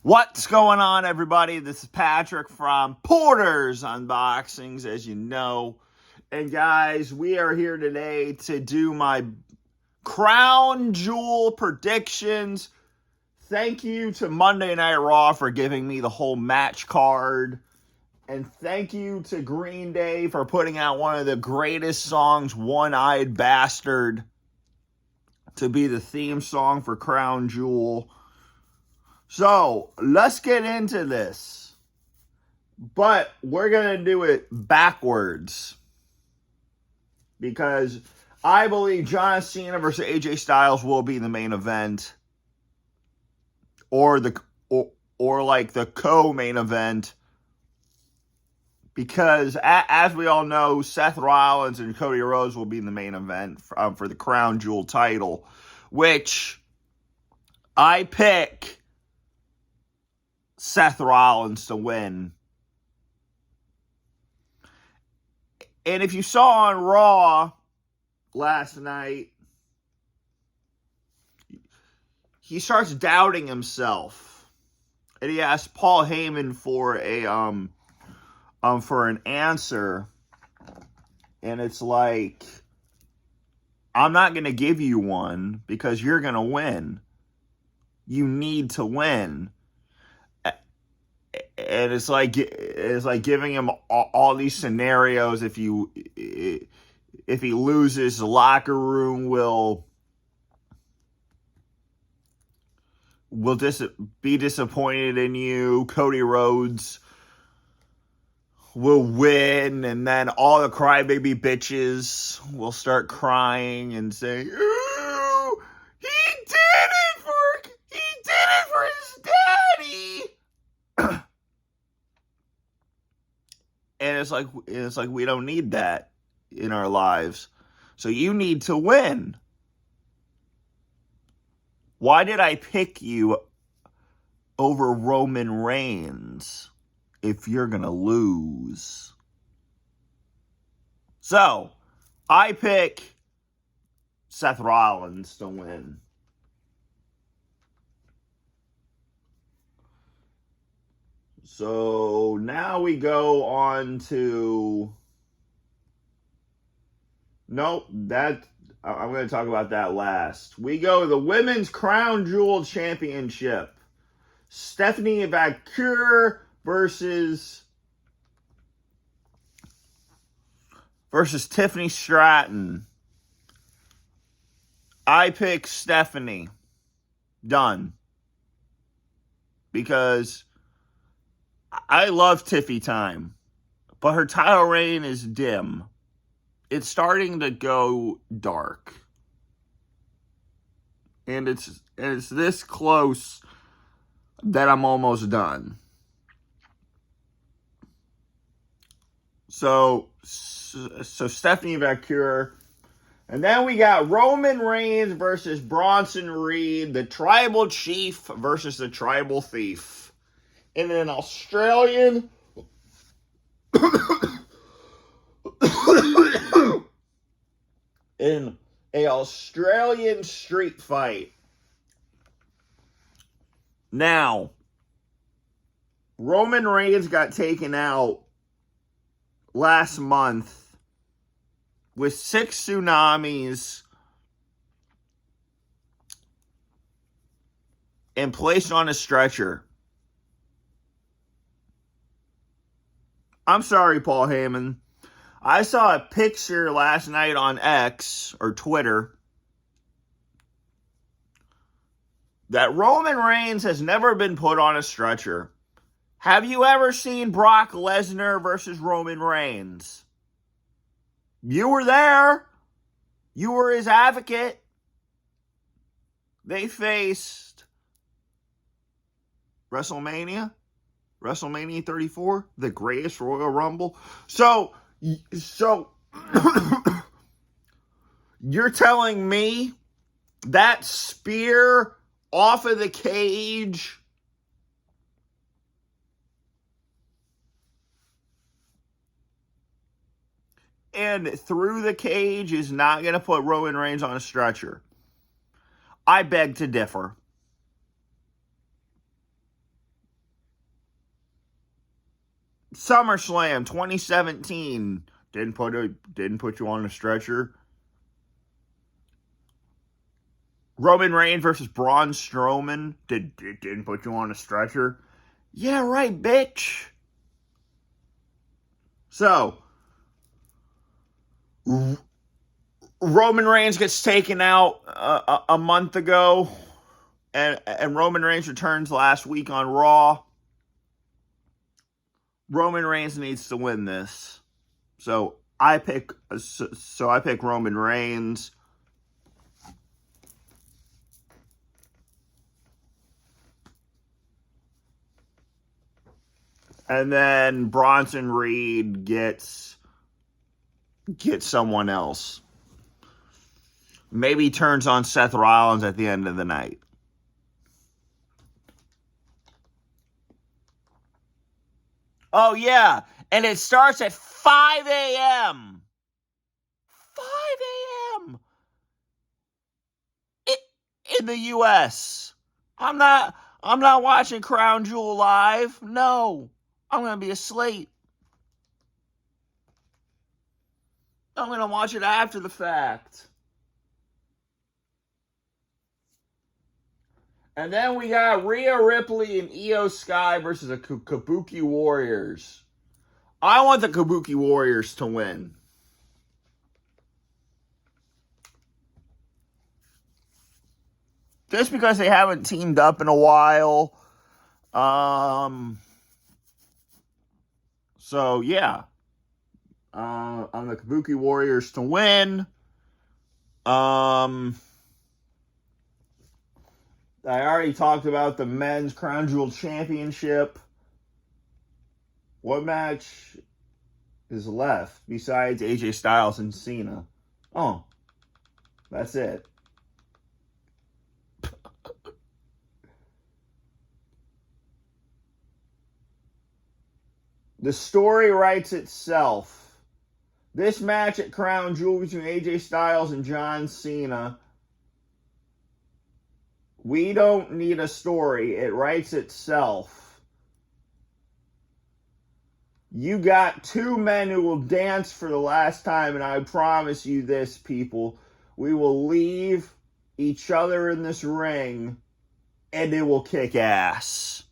What's going on, everybody? This is Patrick from Porter's Unboxings, as you know. And guys, we are here today to do my crown jewel predictions. Thank you to Monday Night Raw for giving me the whole match card. And thank you to Green Day for putting out one of the greatest songs, One-Eyed Bastard, to be the theme song for Crown Jewel. So, let's get into this. But we're going to do it backwards. Because I believe John Cena versus AJ Styles will be the main event. Or like the co-main event. Because as we all know, Seth Rollins and Cody Rhodes will be the main event for the Crown Jewel title. Which I pick Seth Rollins to win. And if you saw on Raw last night, he starts doubting himself. And he asked Paul Heyman for an answer. And it's like, I'm not going to give you one because you're going to win. You need to win. And it's like giving him all these scenarios. If he loses, the locker room will be disappointed in you. Cody Rhodes will win, and then all the crybaby bitches will start crying and saying, "Ooh, he did it for his daddy." And it's like we don't need that in our lives. So you need to win. Why did I pick you over Roman Reigns if you're going to lose? So, I pick Seth Rollins to win. So now we go on to... Nope, I'm going to talk about that last. We go to the Women's Crown Jewel Championship. Stephanie Vaquer versus Tiffany Stratton. I pick Stephanie. Done. Because I love Tiffy time, but her title reign is dim. It's starting to go dark. And it's this close that I'm almost done. So Stephanie Vaquer. And then we got Roman Reigns versus Bronson Reed, the Tribal Chief versus the Tribal Thief. In an Australian street fight. Now, Roman Reigns got taken out last month with 6 tsunamis and placed on a stretcher. I'm sorry, Paul Heyman. I saw a picture last night on X, or Twitter, that Roman Reigns has never been put on a stretcher. Have you ever seen Brock Lesnar versus Roman Reigns? You were there. You were his advocate. They faced WrestleMania 34, the greatest Royal Rumble. So you're telling me that spear off of the cage and through the cage is not going to put Roman Reigns on a stretcher? I beg to differ. SummerSlam 2017. Didn't put you on a stretcher. Roman Reigns versus Braun Strowman. Didn't put you on a stretcher. Yeah, right, bitch. So, Roman Reigns gets taken out a month ago, and Roman Reigns returns last week on Raw. Roman Reigns needs to win this, so I pick Roman Reigns. And then Bronson Reed gets someone else. Maybe turns on Seth Rollins at the end of the night. Oh, yeah. And it starts at 5 a.m. 5 a.m. in the U.S. I'm not watching Crown Jewel live. No. I'm going to be asleep. I'm going to watch it after the fact. And then we got Rhea Ripley and Io Sky versus the Kabuki Warriors. I want the Kabuki Warriors to win. Just because they haven't teamed up in a while. So, yeah. On the Kabuki Warriors to win. I already talked about the men's Crown Jewel Championship. What match is left besides AJ Styles and Cena? Oh, that's it. The story writes itself. This match at Crown Jewel between AJ Styles and John Cena. We don't need a story. It writes itself. You got two men who will dance for the last time, and I promise you this, people. We will leave each other in this ring, and it will kick ass.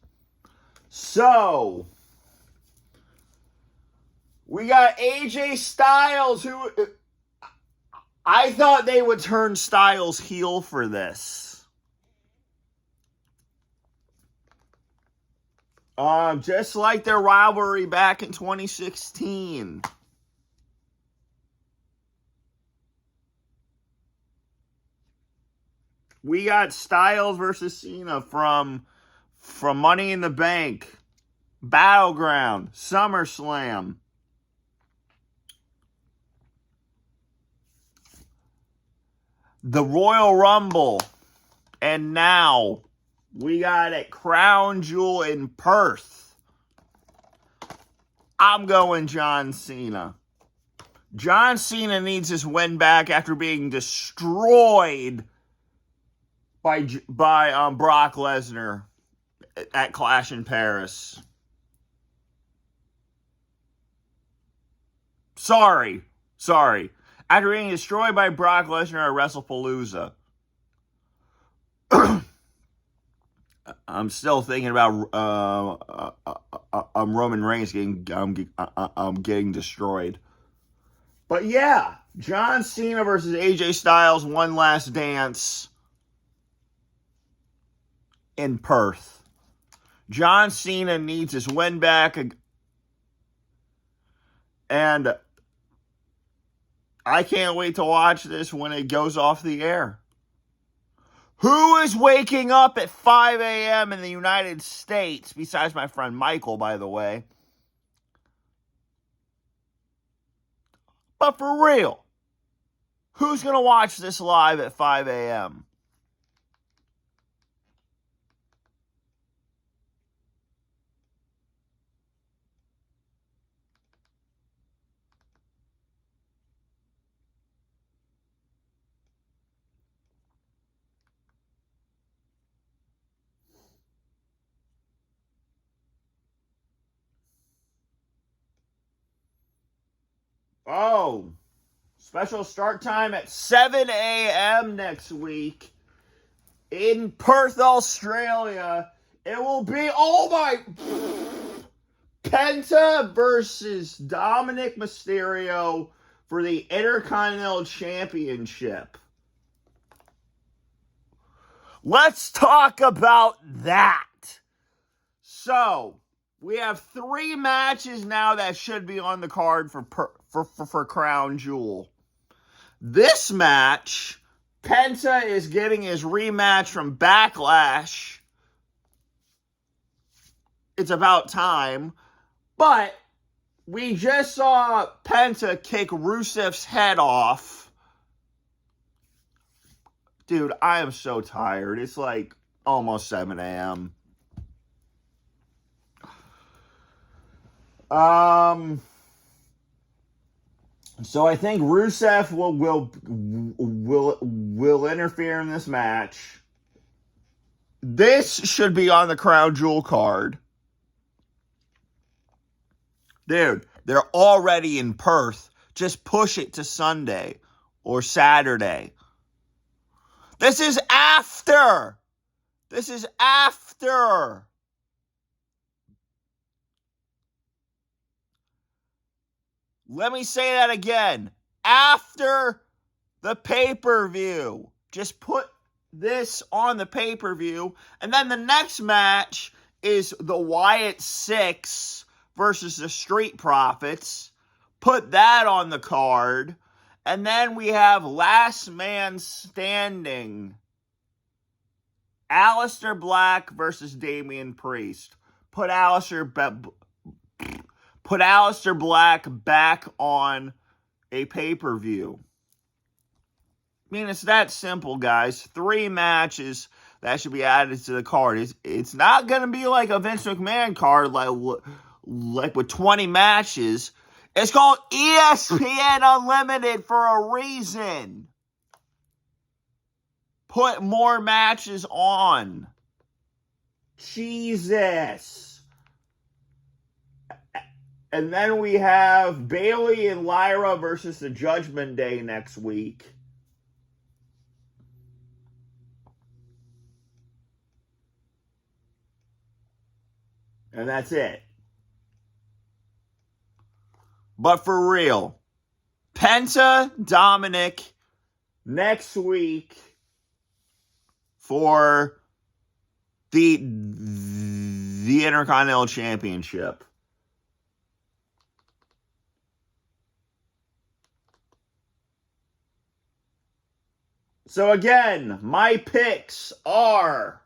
So, we got AJ Styles, who I thought they would turn Styles heel for this. Just like their rivalry back in 2016. We got Styles versus Cena from Money in the Bank, Battleground, SummerSlam. The Royal Rumble. And now we got it, Crown Jewel in Perth. I'm going John Cena. John Cena needs his win back after being destroyed by Brock Lesnar at Clash in Paris. Sorry. After being destroyed by Brock Lesnar at WrestlePalooza. I'm still thinking about Roman Reigns getting destroyed. But yeah, John Cena versus AJ Styles, one last dance in Perth. John Cena needs his win back, and I can't wait to watch this when it goes off the air. Who is waking up at 5 a.m. in the United States, besides my friend Michael, by the way? But for real, who's going to watch this live at 5 a.m.? Oh, special start time at 7 a.m. next week in Perth, Australia. It will be, oh my, Penta versus Dominic Mysterio for the Intercontinental Championship. Let's talk about that. So, we have 3 matches now that should be on the card for Crown Jewel. This match, Penta is getting his rematch from Backlash. It's about time. But we just saw Penta kick Rusev's head off. Dude, I am so tired. It's like almost 7 a.m. So I think Rusev will interfere in this match. This should be on the Crown Jewel card. Dude, they're already in Perth. Just push it to Sunday or Saturday. This is after. This is after. Let me say that again. After the pay-per-view. Just put this on the pay-per-view. And then the next match is the Wyatt Six versus the Street Profits. Put that on the card. And then we have Last Man Standing. Aleister Black versus Damian Priest. Put Aleister Black back on a pay-per-view. I mean, it's that simple, guys. 3 matches that should be added to the card. It's not going to be like a Vince McMahon card like with 20 matches. It's called ESPN Unlimited for a reason. Put more matches on. Jesus. And then we have Bayley and Lyra versus the Judgment Day next week. And that's it. But for real, Penta, Dominic, next week for the Intercontinental Championship. So again, my picks are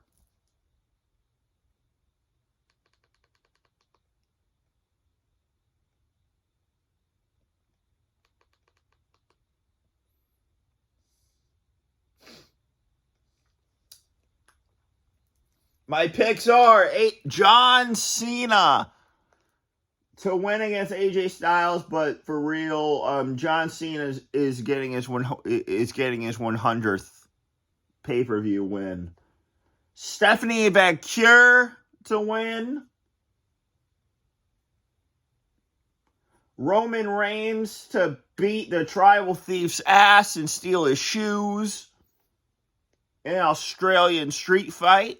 John Cena to win against AJ Styles, but for real, John Cena is getting his 100th pay-per-view win. Stephanie McMahon to win. Roman Reigns to beat the Tribal Thief's ass and steal his shoes in an Australian street fight.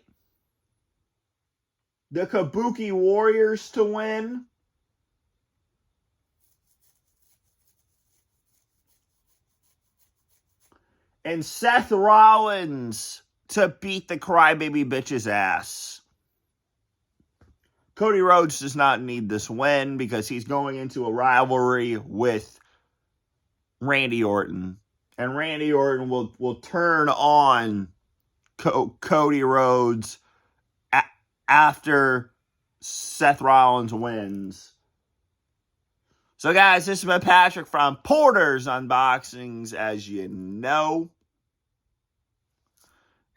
The Kabuki Warriors to win. And Seth Rollins to beat the Crybaby bitch's ass. Cody Rhodes does not need this win because he's going into a rivalry with Randy Orton. And Randy Orton will turn on Cody Rhodes after Seth Rollins wins. So guys, this has been Patrick from Porter's Unboxings, as you know.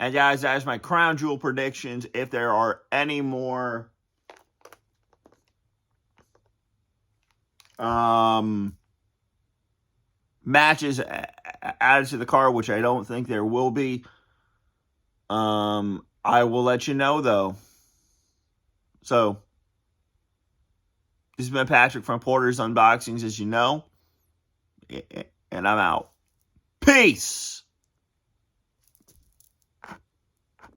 And guys, that is my Crown Jewel predictions. If there are any more matches added to the card, which I don't think there will be, I will let you know though. So, this has been Patrick from Porter's Unboxings, as you know. and I'm out. Peace.